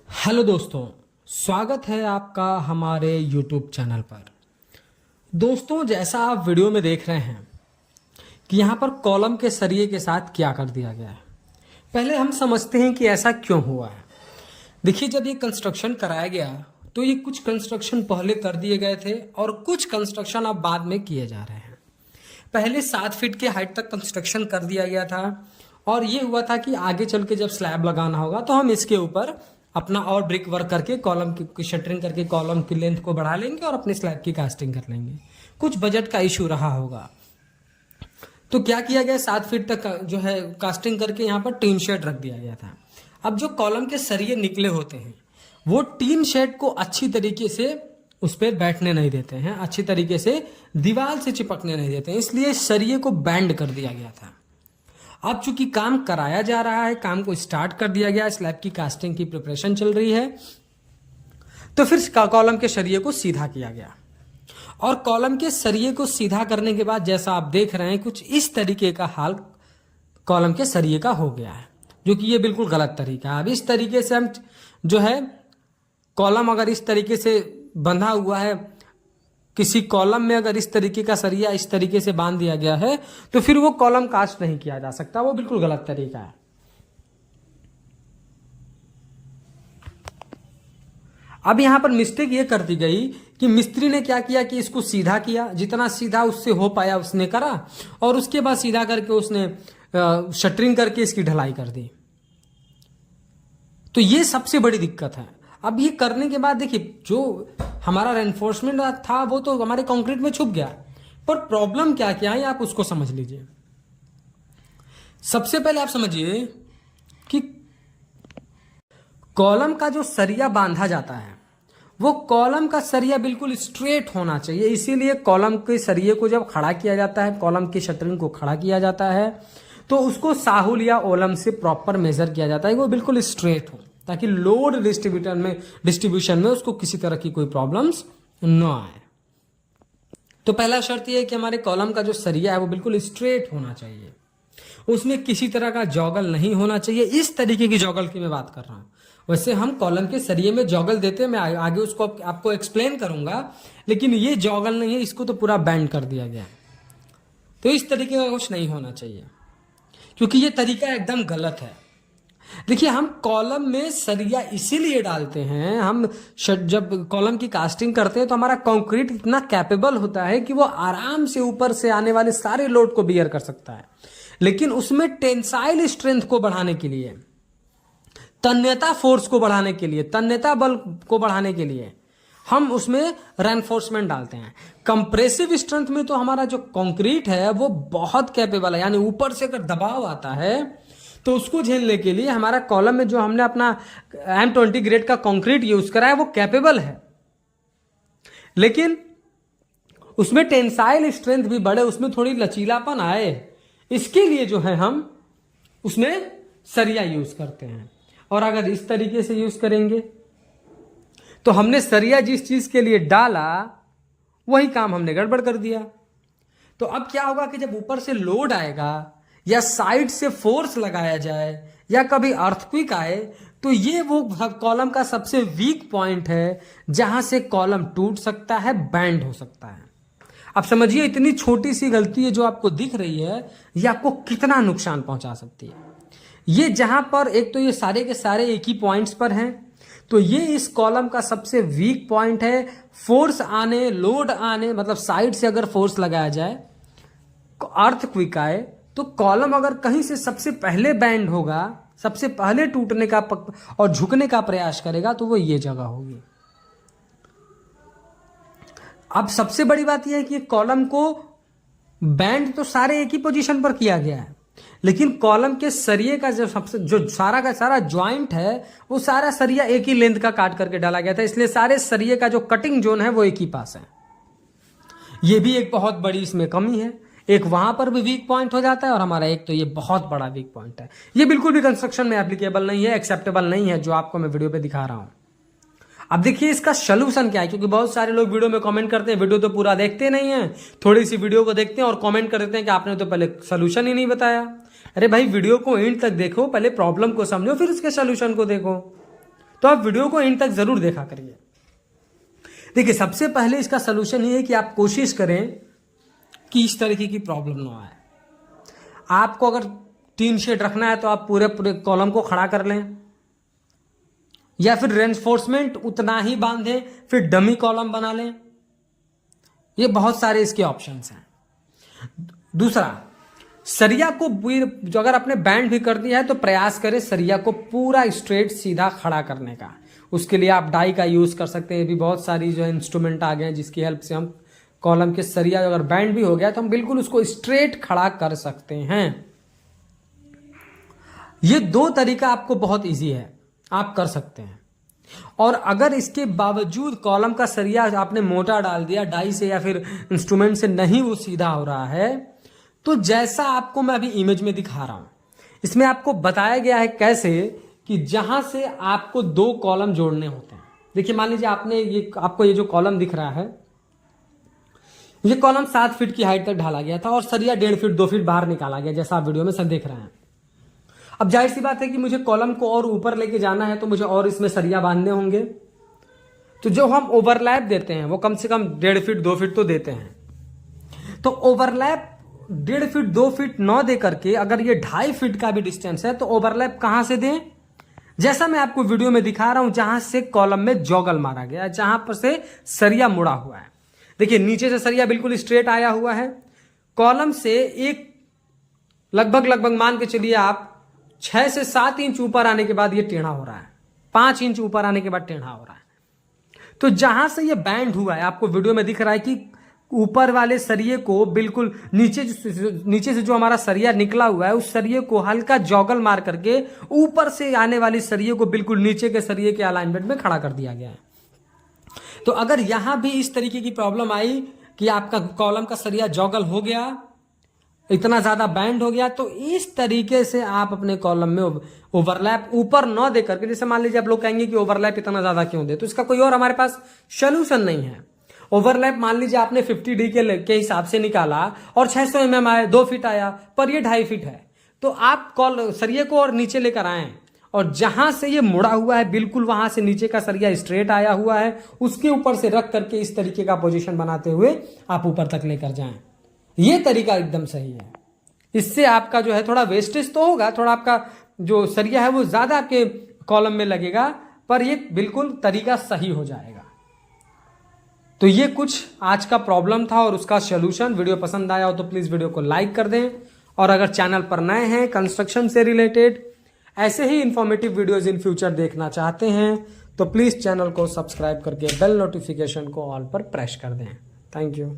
Hello दोस्तों, स्वागत है आपका हमारे YouTube चैनल पर। दोस्तों, जैसा आप वीडियो में देख रहे हैं कि यहाँ पर कॉलम के सरिये के साथ क्या कर दिया गया है। पहले हम समझते हैं कि ऐसा क्यों हुआ है। देखिए, जब ये कंस्ट्रक्शन कराया गया तो ये कुछ कंस्ट्रक्शन पहले कर दिए गए थे और कुछ कंस्ट्रक्शन अब बाद में किए जा रहे हैं। पहले 7 फीट के हाइट तक कंस्ट्रक्शन कर दिया गया था और ये हुआ था कि आगे चल के जब स्लैब लगाना होगा तो हम इसके ऊपर अपना और ब्रिक वर्क करके कॉलम की शटरिंग करके कॉलम की लेंथ को बढ़ा लेंगे और अपने स्लैब की कास्टिंग कर लेंगे। कुछ बजट का इशू रहा होगा तो क्या किया गया, 7 फीट तक जो है कास्टिंग करके यहाँ पर टीन शेड रख दिया गया था। अब जो कॉलम के सरिये निकले होते हैं वो टीन शेड को अच्छी तरीके से उस पर बैठने नहीं देते हैं, अच्छी तरीके से दीवार से चिपकने नहीं देते हैं, इसलिए सरिये को बैंड कर दिया गया था। अब चूंकि काम कराया जा रहा है, काम को स्टार्ट कर दिया गया, स्लैब की कास्टिंग की प्रिपरेशन चल रही है, तो फिर कॉलम के सरिये को सीधा किया गया। और कॉलम के सरिये को सीधा करने के बाद जैसा आप देख रहे हैं कुछ इस तरीके का हाल कॉलम के सरिये का हो गया है, जो कि ये बिल्कुल गलत तरीका है। अब इस तरीके से हम जो है कॉलम अगर इस तरीके से बंधा हुआ है, किसी कॉलम में अगर इस तरीके का सरिया इस तरीके से बांध दिया गया है तो फिर वो कॉलम कास्ट नहीं किया जा सकता, वो बिल्कुल गलत तरीका है। अब यहां पर मिस्टेक ये कर दी गई कि मिस्त्री ने क्या किया कि इसको सीधा किया, जितना सीधा उससे हो पाया उसने करा और उसके बाद सीधा करके उसने शटरिंग करके इसकी ढलाई कर दी। तो ये सबसे बड़ी दिक्कत है। अब ये करने के बाद देखिए, जो हमारा रेनफोर्समेंट था वो तो हमारे कंक्रीट में छुप गया, पर प्रॉब्लम क्या क्या है आप उसको समझ लीजिए। सबसे पहले आप समझिए कि कॉलम का जो सरिया बांधा जाता है वो कॉलम का सरिया बिल्कुल स्ट्रेट होना चाहिए। इसीलिए कॉलम के सरिये को जब खड़ा किया जाता है, कॉलम की शटरिंग को खड़ा किया जाता है, तो उसको साहुल या ओलम से प्रॉपर मेजर किया जाता है कि वो बिल्कुल स्ट्रेट हो, ताकि लोड डिस्ट्रीब्यूशन में उसको किसी तरह की कोई प्रॉब्लम्स न आए। तो पहला शर्त यह है कि हमारे कॉलम का जो सरिया है वो बिल्कुल स्ट्रेट होना चाहिए, उसमें किसी तरह का जॉगल नहीं होना चाहिए। इस तरीके की जॉगल की मैं बात कर रहा हूं। वैसे हम कॉलम के सरिये में जॉगल देते हैं, मैं आगे उसको आपको एक्सप्लेन करूंगा, लेकिन ये जॉगल नहीं है, इसको तो पूरा बैंड कर दिया गया। तो इस तरीके का कुछ नहीं होना चाहिए, क्योंकि ये तरीका एकदम गलत है। देखिए, हम कॉलम में सरिया इसीलिए डालते हैं, हम जब कॉलम की कास्टिंग करते हैं तो हमारा कंक्रीट इतना कैपेबल होता है कि वो आराम से ऊपर से आने वाले सारे लोड को बियर कर सकता है। लेकिन उसमें टेंसाइल स्ट्रेंथ को बढ़ाने के लिए, तन्यता फोर्स को बढ़ाने के लिए, तन्यता बल को बढ़ाने के लिए हम उसमें रेनफोर्समेंट डालते हैं। कंप्रेसिव स्ट्रेंथ में तो हमारा जो कंक्रीट है वो बहुत कैपेबल है, यानी ऊपर से अगर दबाव आता है तो उसको झेलने के लिए हमारा कॉलम में जो हमने अपना M20 ग्रेड का कंक्रीट यूज करा है वो कैपेबल है। लेकिन उसमें टेंसाइल स्ट्रेंथ भी बढ़े, उसमें थोड़ी लचीलापन आए, इसके लिए जो है हम उसमें सरिया यूज करते हैं। और अगर इस तरीके से यूज करेंगे तो हमने सरिया जिस चीज के लिए डाला वही काम हमने गड़बड़ कर दिया। तो अब क्या होगा कि जब ऊपर से लोड आएगा या साइड से फोर्स लगाया जाए या कभी अर्थक्वेक आए तो ये वो कॉलम का सबसे वीक पॉइंट है जहां से कॉलम टूट सकता है, बैंड हो सकता है। अब समझिए, इतनी छोटी सी गलती है जो आपको दिख रही है ये आपको कितना नुकसान पहुंचा सकती है। ये जहां पर एक तो ये सारे के सारे एक ही पॉइंट्स पर हैं, तो ये इस कॉलम का सबसे वीक पॉइंट है। फोर्स आने, लोड आने, मतलब साइड से अगर फोर्स लगाया जाए, अर्थक्वेक आए, तो कॉलम अगर कहीं से सबसे पहले बैंड होगा, सबसे पहले टूटने का और झुकने का प्रयास करेगा तो वो ये जगह होगी। अब सबसे बड़ी बात यह है कि कॉलम को बैंड तो सारे एक ही पोजीशन पर किया गया है, लेकिन कॉलम के सरिये का जो सारा का सारा ज्वाइंट है वो सारा सरिया एक ही लेंथ का काट करके डाला गया था, इसलिए सारे सरिये का जो कटिंग जोन है वो एक ही पास है। ये भी एक बहुत बड़ी इसमें कमी है। एक वहां पर भी वीक पॉइंट हो जाता है और हमारा एक तो ये बहुत बड़ा वीक पॉइंट है। ये बिल्कुल भी कंस्ट्रक्शन में एप्लीकेबल नहीं है, एक्सेप्टेबल नहीं है, जो आपको मैं वीडियो पे दिखा रहा हूं। अब देखिए इसका सोल्यूशन क्या है, क्योंकि बहुत सारे लोग वीडियो में कमेंट करते हैं, वीडियो तो पूरा देखते नहीं है, थोड़ी सी वीडियो को देखते हैं और कमेंट कर देते हैं कि आपने तो पहले सोल्यूशन ही नहीं बताया। अरे भाई, वीडियो को एंड तक देखो, पहले प्रॉब्लम को समझो फिर उसके सोल्यूशन को देखो। तो आप वीडियो को इन तक जरूर देखा करिए। देखिए, सबसे पहले इसका सोल्यूशन ये है कि आप कोशिश करें कि इस तरीके की प्रॉब्लम ना आए। आपको अगर टीन शेड रखना है तो आप पूरे पूरे कॉलम को खड़ा कर लें, या फिर रेनफोर्समेंट उतना ही बांधें, फिर डमी कॉलम बना लें। ये बहुत सारे इसके ऑप्शंस हैं। दूसरा, सरिया को जो अगर आपने बैंड भी कर दिया है तो प्रयास करें सरिया को पूरा स्ट्रेट सीधा खड़ा करने का। उसके लिए आप डाई का यूज कर सकते हैं। भी बहुत सारी जो है इंस्ट्रूमेंट आ गए हैं जिसकी हेल्प से हम कॉलम के सरिया अगर बैंड भी हो गया तो हम बिल्कुल उसको स्ट्रेट खड़ा कर सकते हैं। ये 2 तरीका आपको बहुत इजी है, आप कर सकते हैं। और अगर इसके बावजूद कॉलम का सरिया आपने मोटा डाल दिया डाई से या फिर इंस्ट्रूमेंट से, नहीं वो सीधा हो रहा है, तो जैसा आपको मैं अभी इमेज में दिखा रहा हूं, इसमें आपको बताया गया है कैसे कि जहां से आपको 2 कॉलम जोड़ने होते हैं। देखिए, मान लीजिए आपको ये जो कॉलम दिख रहा है, ये कॉलम 7 फीट की हाइट तक ढाला गया था और सरिया 1.5 फीट 2 फीट बाहर निकाला गया, जैसा आप वीडियो में सब देख रहे हैं। अब जाहिर सी बात है कि मुझे कॉलम को और ऊपर लेके जाना है तो मुझे और इसमें सरिया बांधने होंगे। तो जो हम ओवरलैप देते हैं वो कम से कम 1.5 फीट 2 फीट तो देते हैं। तो ओवरलैप 1.5 फीट 2 फीट न दे करके अगर ये 2.5 फीट का भी डिस्टेंस है तो ओवरलैप कहां से दें? जैसा मैं आपको वीडियो में दिखा रहा हूं, जहां से कॉलम में जॉगल मारा गया है, जहां पर से सरिया मुड़ा हुआ है। देखिए, नीचे से सरिया बिल्कुल स्ट्रेट आया हुआ है, कॉलम से एक लगभग मान के चलिए आप 6 से 7 इंच ऊपर आने के बाद ये टेढ़ा हो रहा है, 5 इंच ऊपर आने के बाद टेढ़ा हो रहा है। तो जहां से ये बैंड हुआ है, आपको वीडियो में दिख रहा है कि ऊपर वाले सरिये को बिल्कुल नीचे से जो हमारा सरिया निकला हुआ है, उस सरिये को हल्का जॉगल मार करके ऊपर से आने वाली सरिये को बिल्कुल नीचे के सरिये के अलाइनमेंट में खड़ा कर दिया गया है। तो अगर यहां भी इस तरीके की प्रॉब्लम आई कि आपका कॉलम का सरिया जॉगल हो गया, इतना ज्यादा बैंड हो गया, तो इस तरीके से आप अपने कॉलम में ओवरलैप ऊपर न दे करके, जैसे मान लीजिए आप लोग कहेंगे कि ओवरलैप इतना ज्यादा क्यों दे, तो इसका कोई और हमारे पास सोल्यूशन नहीं है। ओवरलैप मान लीजिए आपने 50D के हिसाब से निकाला और 600 mm आया, 2 फीट आया, पर ये 2.5 फीट है, तो आप सरिये को और नीचे लेकर आए और जहां से ये मुड़ा हुआ है बिल्कुल वहां से नीचे का सरिया स्ट्रेट आया हुआ है, उसके ऊपर से रख करके इस तरीके का पोजीशन बनाते हुए आप ऊपर तक लेकर जाएं। ये तरीका एकदम सही है। इससे आपका जो है थोड़ा वेस्टेज तो होगा, थोड़ा आपका जो सरिया है वो ज्यादा आपके कॉलम में लगेगा, पर ये बिल्कुल तरीका सही हो जाएगा। तो ये कुछ आज का प्रॉब्लम था और उसका सॉल्यूशन। वीडियो पसंद आया हो तो प्लीज वीडियो को लाइक कर दें, और अगर चैनल पर नए हैं, कंस्ट्रक्शन से रिलेटेड ऐसे ही इंफॉर्मेटिव वीडियोस इन फ्यूचर देखना चाहते हैं तो प्लीज चैनल को सब्सक्राइब करके बेल नोटिफिकेशन को ऑल पर प्रेस कर दें। Thank you.